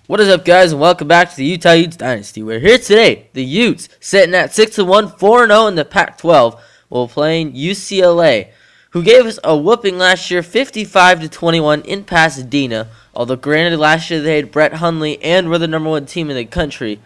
What is up, guys, and welcome back to the Utah Utes Dynasty. We're here today. The Utes sitting at 6-1, 4-0 in the Pac-12, while playing UCLA, who gave us a whooping last year, 55-21 in Pasadena. Although granted, last year they had Brett Hundley and were the #1 team in the country,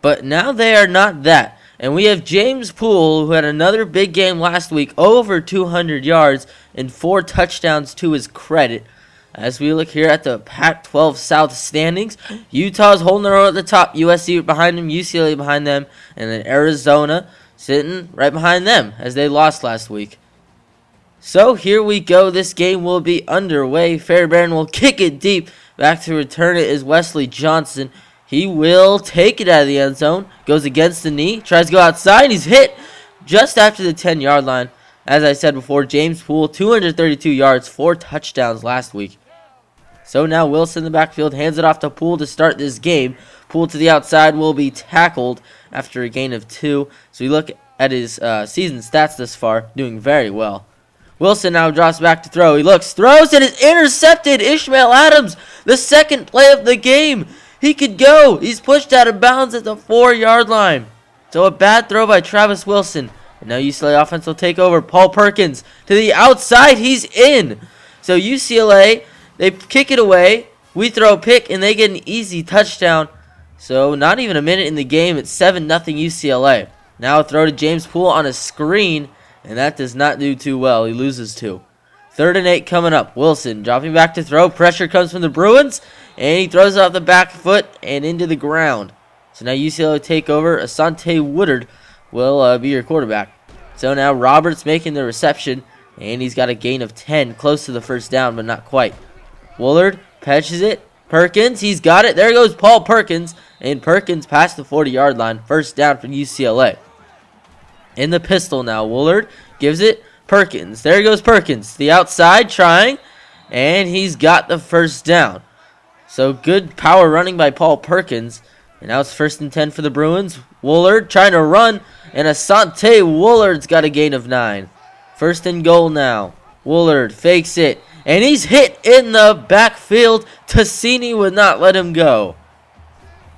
but now they are not that. And we have James Poole, who had another big game last week, over 200 yards and 4 touchdowns to his credit. As we look here at the Pac-12 South standings, Utah's holding their own at the top, USC behind them, UCLA behind them, and then Arizona sitting right behind them as they lost last week. So here we go. This game will be underway. Fairbairn will kick it deep. Back to return it is Wesley Johnson. He will take it out of the end zone. Goes against the knee. Tries to go outside. He's hit just after the 10-yard line. As I said before, James Poole, 232 yards, 4 touchdowns last week. So now Wilson in the backfield hands it off to Poole to start this game. Poole to the outside will be tackled after a gain of 2. So we look at his season stats this far, doing very well. Wilson now drops back to throw. He looks, throws, and is intercepted. Ishmael Adams, the second play of the game. He could go. He's pushed out of bounds at the 4-yard line. So a bad throw by Travis Wilson. And now UCLA offense will take over. Paul Perkins to the outside. He's in. So UCLA, they kick it away. We throw a pick, and they get an easy touchdown. So not even a minute in the game. It's 7-0 UCLA. Now a throw to James Poole on a screen, and that does not do too well. He loses 2. 3rd and 8 coming up. Wilson dropping back to throw. Pressure comes from the Bruins, and he throws it off the back foot and into the ground. So now UCLA take over. Asante Woodard will be your quarterback. So now Roberts making the reception, and he's got a gain of 10, close to the first down, but not quite. Woolard catches it. Perkins, he's got it. There goes Paul Perkins, and Perkins past the 40-yard line. First down for UCLA. In the pistol now, Woolard gives it. Perkins, there goes Perkins. The outside trying, and he's got the first down. So good power running by Paul Perkins. And now it's 1st and 10 for the Bruins. Woolard trying to run, and Asante Woolard's got a gain of 9. 1st and goal now. Woolard fakes it, and he's hit in the backfield. Tassini would not let him go.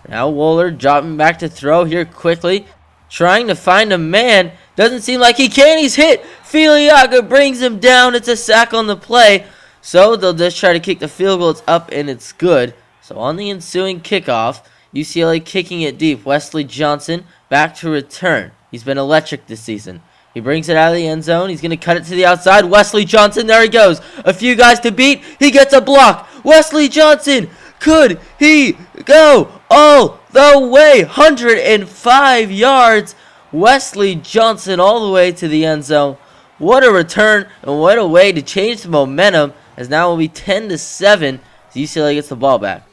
Now Woolard dropping back to throw here quickly, trying to find a man. Doesn't seem like he can. He's hit. Filiaga brings him down. It's a sack on the play. So they'll just try to kick the field goal. It's up and it's good. So on the ensuing kickoff, UCLA kicking it deep. Wesley Johnson back to return. He's been electric this season. He brings it out of the end zone. He's going to cut it to the outside. Wesley Johnson, there he goes. A few guys to beat. He gets a block. Wesley Johnson, could he go all the way? 105 yards. Wesley Johnson all the way to the end zone. What a return, and what a way to change the momentum, as now it will be 10-7 as UCLA gets the ball back.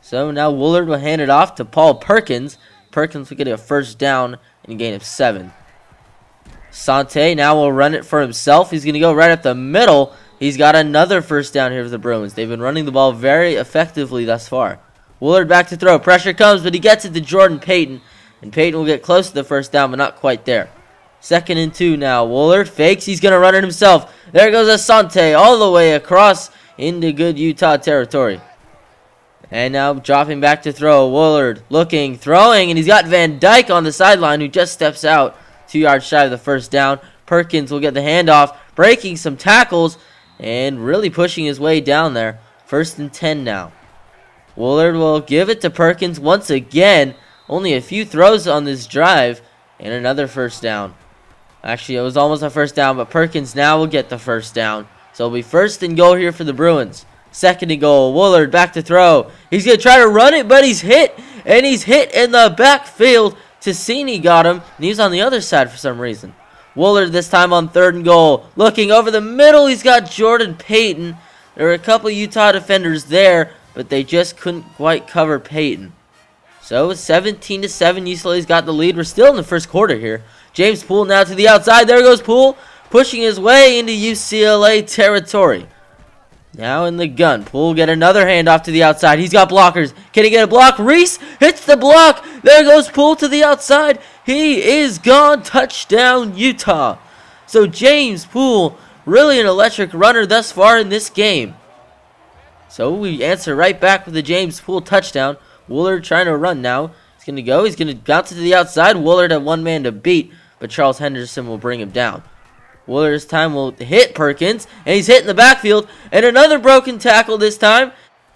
So now Woolard will hand it off to Paul Perkins. Perkins will get a first down and a gain of 7. Sante now will run it for himself. He's going to go right up the middle. He's got another first down here for the Bruins. They've been running the ball very effectively thus far. Woolard back to throw. Pressure comes, but he gets it to Jordan Payton. And Payton will get close to the first down, but not quite there. 2nd and 2 now. Woolard fakes. He's going to run it himself. There goes Asante all the way across into good Utah territory. And now dropping back to throw. Woolard looking, throwing, and he's got Van Dyke on the sideline who just steps out 2 yards shy of the first down. Perkins will get the handoff, breaking some tackles, and really pushing his way down there. 1st and 10 now. Woolard will give it to Perkins once again. Only a few throws on this drive, and another first down. Actually, it was almost a first down, but Perkins now will get the first down. So it'll be 1st and goal here for the Bruins. 2nd and goal. Woolard back to throw. He's going to try to run it, but he's hit. And he's hit in the backfield. Tassini got him, and he's on the other side for some reason. Woolard this time on 3rd and goal. Looking over the middle, he's got Jordan Payton. There were a couple Utah defenders there, but they just couldn't quite cover Payton. So 17-7, UCLA's got the lead. We're still in the first quarter here. James Poole now to the outside. There goes Poole, pushing his way into UCLA territory. Now in the gun. Poole get another handoff to the outside. He's got blockers. Can he get a block? Reese hits the block. There goes Poole to the outside. He is gone. Touchdown, Utah. So James Poole, really an electric runner thus far in this game. So we answer right back with a James Poole touchdown. Woolard trying to run now. He's going to go. He's going to bounce it to the outside. Woolard had one man to beat, but Charles Henderson will bring him down. Woolard's time will hit Perkins, and he's hit in the backfield, and another broken tackle this time.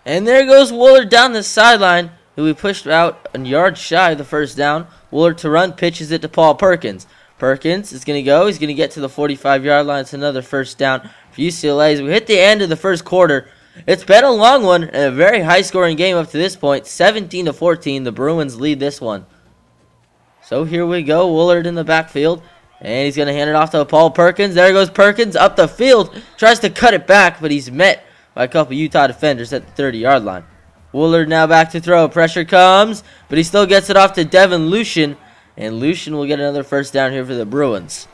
And there goes Woolard down the sideline, who we pushed out a yard shy of the first down. Woolard to run, pitches it to Paul Perkins. Perkins is going to go. He's going to get to the 45-yard line. It's another first down for UCLA. As we hit the end of the first quarter, it's been a long one and a very high-scoring game up to this point. 17-14, the Bruins lead this one. So here we go, Woolard in the backfield. And he's going to hand it off to Paul Perkins. There goes Perkins up the field. Tries to cut it back, but he's met by a couple Utah defenders at the 30-yard line. Woolard now back to throw. Pressure comes, but he still gets it off to Devin Lucian. And Lucian will get another first down here for the Bruins.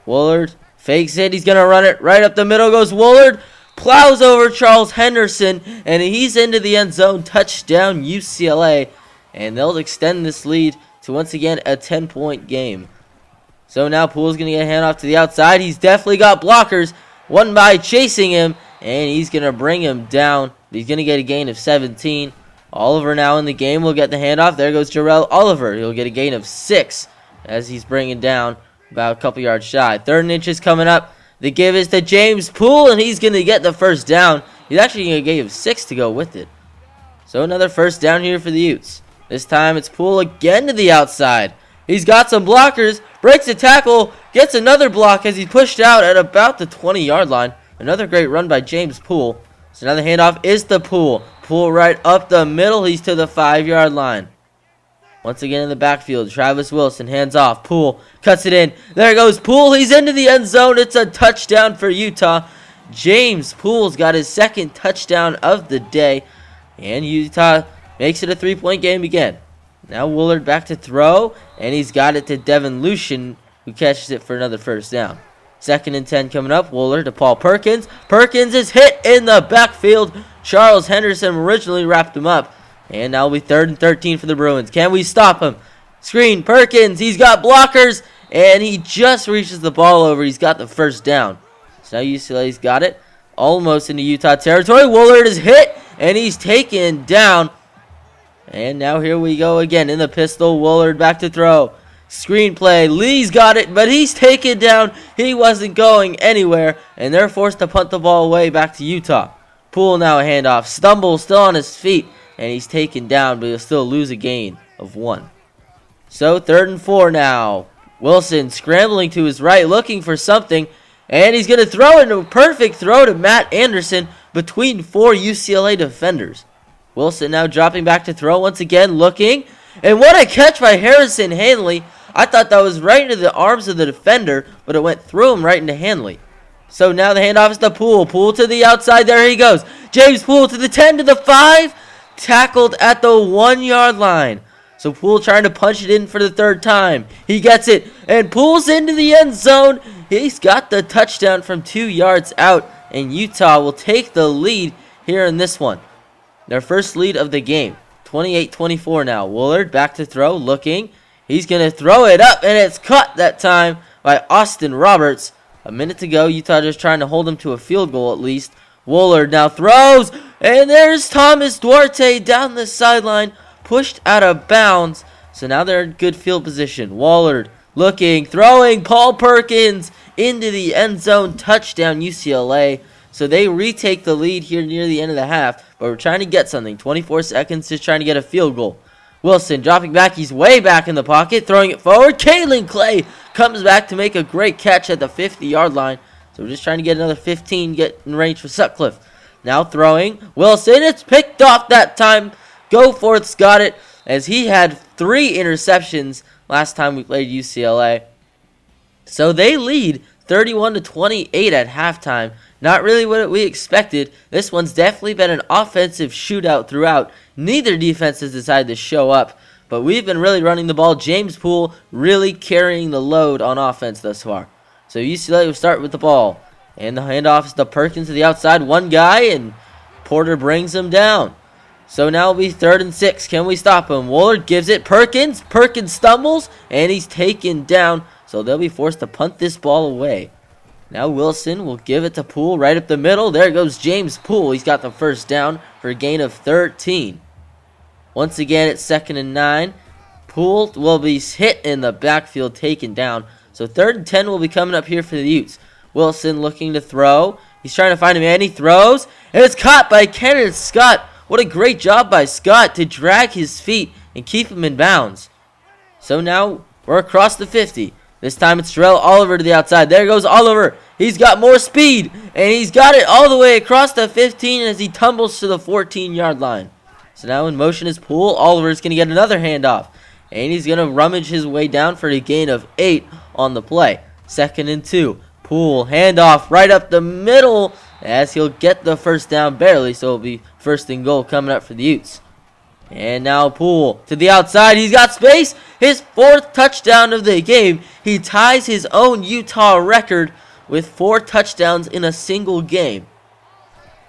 Woolard fakes it. He's going to run it right up the middle. Goes Woolard. Plows over Charles Henderson. And he's into the end zone. Touchdown UCLA. And they'll extend this lead to once again a 10-point game. So now Poole's going to get a handoff to the outside. He's definitely got blockers. One by chasing him. And he's going to bring him down. He's going to get a gain of 17. Oliver now in the game will get the handoff. There goes Jarrell Oliver. He'll get a gain of 6 as he's bringing down about a couple yards shy. 3rd and inches coming up. The give is to James Poole, and he's going to get the first down. He's actually going to get a gain of 6 to go with it. So another first down here for the Utes. This time it's Poole again to the outside. He's got some blockers, breaks a tackle, gets another block as he's pushed out at about the 20-yard line. Another great run by James Poole. So now the handoff is to Poole. Poole right up the middle. He's to the 5-yard line. Once again in the backfield, Travis Wilson hands off. Poole cuts it in. There goes Poole. He's into the end zone. It's a touchdown for Utah. James Poole's got his 2nd touchdown of the day. And Utah makes it a 3-point game again. Now Woolard back to throw, and he's got it to Devin Lucian, who catches it for another first down. 2nd and 10 coming up. Woolard to Paul Perkins. Perkins is hit in the backfield. Charles Henderson originally wrapped him up. And now it'll be 3rd and 13 for the Bruins. Can we stop him? Screen. Perkins. He's got blockers. And he just reaches the ball over. He's got the first down. So now UCLA's got it. Almost into Utah territory. Woolard is hit. And he's taken down. And now here we go again in the pistol. Woolard back to throw. Screenplay. Lee's got it, but he's taken down. He wasn't going anywhere, and they're forced to punt the ball away back to Utah. Poole now a handoff. Stumbles still on his feet, and he's taken down, but he'll still lose a gain of 1. So 3rd and 4 now. Wilson scrambling to his right, looking for something, and he's going to throw it. A perfect throw to Matt Anderson between 4 UCLA defenders. Wilson now dropping back to throw once again, looking. And what a catch by Harrison Hanley. I thought that was right into the arms of the defender, but it went through him right into Hanley. So now the handoff is to Poole. Poole to the outside. There he goes. James Poole to the 10, to the 5. Tackled at the 1-yard line. So Poole trying to punch it in for the 3rd time. He gets it. And Poole's into the end zone. He's got the touchdown from 2 yards out. And Utah will take the lead here in this one. Their first lead of the game. 28-24 now. Woolard back to throw, looking. He's going to throw it up, and it's caught that time by Austin Roberts. A minute to go. Utah just trying to hold him to a field goal at least. Woolard now throws, and there's Thomas Duarte down the sideline, pushed out of bounds. So now they're in good field position. Woolard looking, throwing. Paul Perkins into the end zone. Touchdown UCLA. So they retake the lead here near the end of the half. But we're trying to get something. 24 seconds, just trying to get a field goal. Wilson dropping back. He's way back in the pocket. Throwing it forward. Kaylin Clay comes back to make a great catch at the 50-yard line. So we're just trying to get another 15, get in range for Sutcliffe. Now throwing. Wilson, it's picked off that time. Goforth's got it, as he had 3 interceptions last time we played UCLA. So they lead 31-28 at halftime. Not really what we expected. This one's definitely been an offensive shootout throughout. Neither defense has decided to show up, but we've been really running the ball. James Poole really carrying the load on offense thus far. So UCLA will start with the ball. And the handoff is to Perkins to the outside. One guy, and Porter brings him down. So now it'll be 3rd and 6. Can we stop him? Woolard gives it. Perkins. Perkins stumbles, and he's taken down. So they'll be forced to punt this ball away. Now Wilson will give it to Poole right up the middle. There goes James Poole. He's got the first down for a gain of 13. Once again, it's 2nd and 9. Poole will be hit in the backfield, taken down. So 3rd and 10 will be coming up here for the Utes. Wilson looking to throw. He's trying to find a man. He throws, and it's caught by Kenneth Scott. What a great job by Scott to drag his feet and keep him in bounds. So now we're across the 50. This time it's Terrell Oliver to the outside. There goes Oliver. He's got more speed, and he's got it all the way across the 15 as he tumbles to the 14-yard line. So now in motion is Poole. Oliver's going to get another handoff, and he's going to rummage his way down for a gain of 8 on the play. 2nd and 2. Poole, handoff right up the middle as he'll get the first down barely, so it'll be 1st and goal coming up for the Utes. And now Poole to the outside. He's got space. His 4th touchdown of the game. He ties his own Utah record with 4 touchdowns in a single game.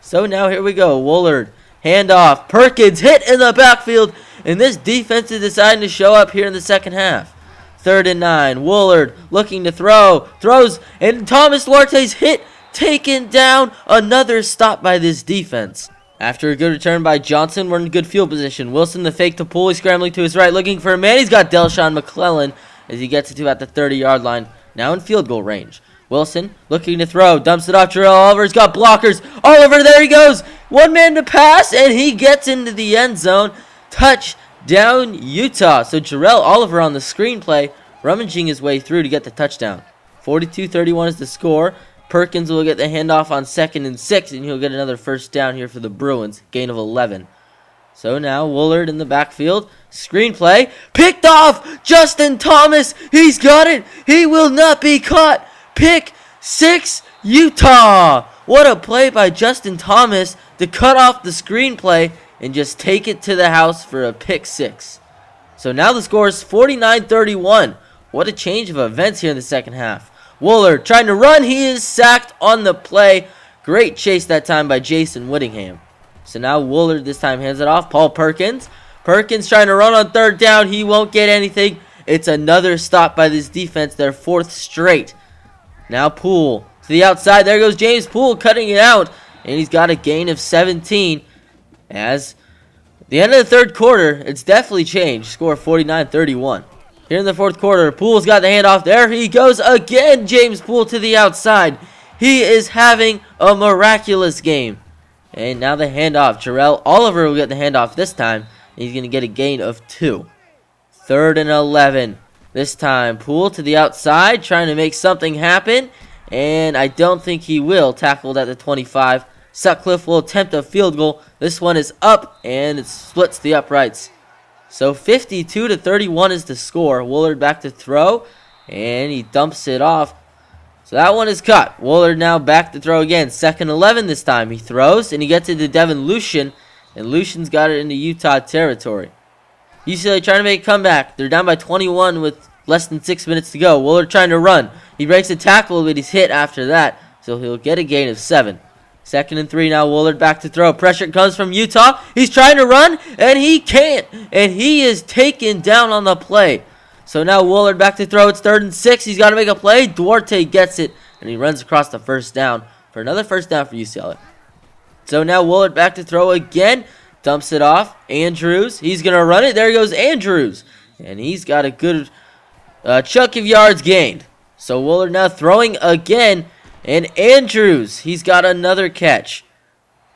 So now here we go. Woolard, handoff. Perkins hit in the backfield, and this defense is deciding to show up here in the second half. 3rd and 9. Woolard looking to throw. Throws, and Thomas Larte's hit. Taken down. Another stop by this defense. After a good return by Johnson, we're in good field position. Wilson the fake to Poole. He's scrambling to his right, looking for a man. He's got Delshawn McClellan as he gets it to at the 30-yard line. Now in field goal range. Wilson looking to throw. Dumps it off. Terrell Oliver's got blockers. Oliver, there he goes. One man to pass, and he gets into the end zone. Touchdown, Utah. So Terrell Oliver on the screenplay, rummaging his way through to get the touchdown. 42-31 is the score. Perkins will get the handoff on 2nd and 6, and he'll get another first down here for the Bruins. Gain of 11. So now Woolard in the backfield. Screenplay. Picked off. Justin Thomas. He's got it. He will not be caught. Pick 6, Utah. What a play by Justin Thomas to cut off the screenplay and just take it to the house for a pick 6. So now the score is 49-31. What a change of events here in the second half. Woolard trying to run. He is sacked on the play. Great chase that time by Jason Whittingham. So now Woolard this time hands it off. Paul Perkins. Perkins trying to run on 3rd down. He won't get anything. It's another stop by this defense. Their 4th straight. Now Poole to the outside. There goes James Poole cutting it out. And he's got a gain of 17. As the end of the 3rd quarter, it's definitely changed. Score 49-31. Here in the 4th quarter, Poole's got the handoff. There he goes again. James Poole to the outside. He is having a miraculous game. And now the handoff. Terrell Oliver will get the handoff this time. He's going to get a gain of 2. 3rd and 11. This time, Poole to the outside, trying to make something happen. And I don't think he will. Tackled at the 25. Sutcliffe will attempt a field goal. This one is up, and it splits the uprights. So 52-31 is the score. Woolard back to throw, and he dumps it off. So that one is cut. Woolard now back to throw again. 2nd 11 this time. He throws, and he gets it to Devin Lucian, and Lucian's got it into Utah territory. UCLA trying to make a comeback. They're down by 21 with less than 6 minutes to go. Woolard trying to run. He breaks a tackle, but he's hit after that, so he'll get a gain of 7. 2nd and 3 now. Woolard back to throw. Pressure comes from Utah. He's trying to run, and he can't. And he is taken down on the play. So now Woolard back to throw. It's 3rd and 6. He's got to make a play. Duarte gets it, and he runs across the first down for another first down for UCLA. So now Woolard back to throw again. Dumps it off. Andrews. He's going to run it. There goes Andrews. And he's got a good chunk of yards gained. So Woolard now throwing again. And Andrews, he's got another catch.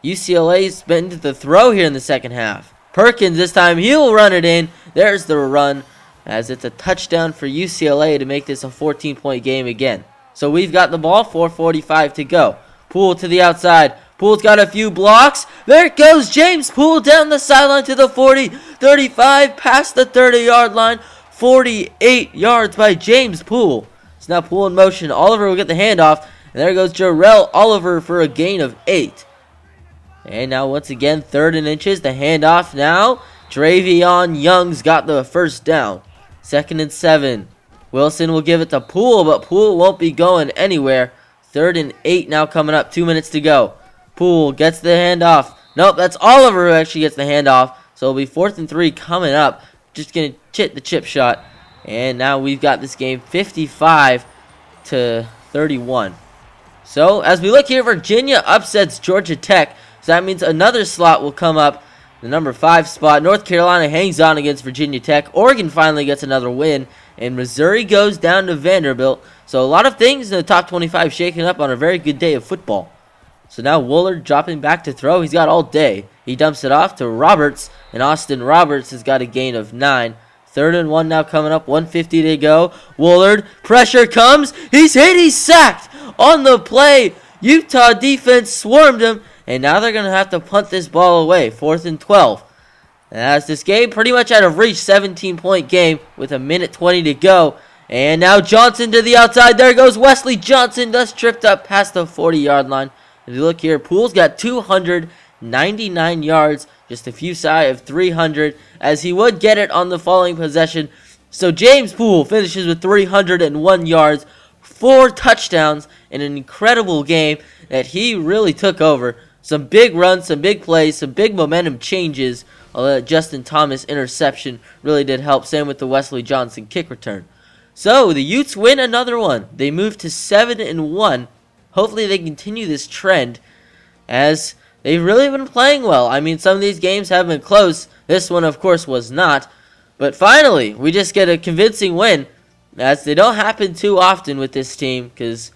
UCLA's been to the throw here in the second half. Perkins this time, he'll run it in. There's the run as it's a touchdown for UCLA to make this a 14-point game again. So we've got the ball, 4:45 to go. Poole to the outside. Poole's got a few blocks. There goes James Poole down the sideline to the 40, 35, past the 30-yard line. 48 yards by James Poole. So now Poole in motion. Oliver will get the handoff. And there goes Jarrell Oliver for a gain of 8. And now once again, 3rd and inches. The handoff now. Dravion Young's got the first down. 2nd and 7. Wilson will give it to Poole, but Poole won't be going anywhere. 3rd and 8 now coming up. 2 minutes to go. Poole gets the handoff. Nope, that's Oliver who actually gets the handoff. So it'll be 4th and 3 coming up. Just going to hit the chip shot. And now we've got this game 55-31. So, as we look here, Virginia upsets Georgia Tech. So that means another slot will come up the number 5 spot. North Carolina hangs on against Virginia Tech. Oregon finally gets another win. And Missouri goes down to Vanderbilt. So a lot of things in the top 25 shaking up on a very good day of football. So now Woolard dropping back to throw. He's got all day. He dumps it off to Roberts. And Austin Roberts has got a gain of 9. 3rd and 1 now coming up. 1:50 to go. Woolard. Pressure comes. He's hit. He's sacked. On the play. Utah defense swarmed him. And now they're going to have to punt this ball away. 4th and 12. And as this game pretty much out of reach. 17-point game with 1:20 to go. And now Johnson to the outside. There goes Wesley Johnson. Just tripped up past the 40-yard line. If you look here, Poole's got 299 yards. Just a few shy of 300. As he would get it on the following possession. So James Poole finishes with 301 yards. 4 touchdowns. In an incredible game that he really took over. Some big runs, some big plays, some big momentum changes. Although that Justin Thomas interception really did help. Same with the Wesley Johnson kick return. So the Utes win another one. They move to 7-1. Hopefully they continue this trend as they've really been playing well. I mean, some of these games have been close. This one, of course, was not. But finally, we just get a convincing win. As they don't happen too often with this team because,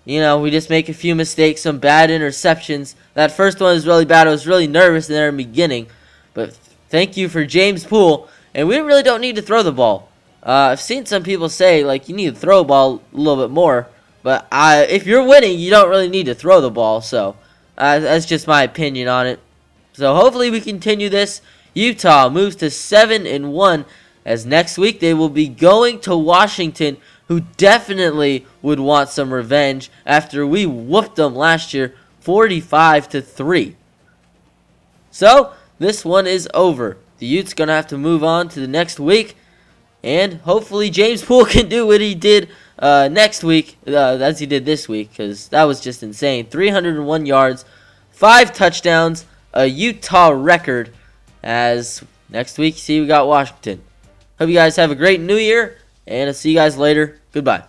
you know, we just make a few mistakes, some bad interceptions. That first one was really bad. I was really nervous there in the beginning. But thank you for James Poole. And we really don't need to throw the ball. I've seen some people say, like, you need to throw the ball a little bit more. But if you're winning, you don't really need to throw the ball. So that's just my opinion on it. So hopefully we continue this. Utah moves to 7-1. As next week they will be going to Washington, who definitely would want some revenge after we whooped them last year 45-3. So this one is over. The Utes going to have to move on to the next week. And hopefully James Poole can do what he did next week as he did this week. Because that was just insane. 301 yards, 5 touchdowns, a Utah record. As next week, see we got Washington. Hope you guys have a great new year. And I'll see you guys later. Goodbye.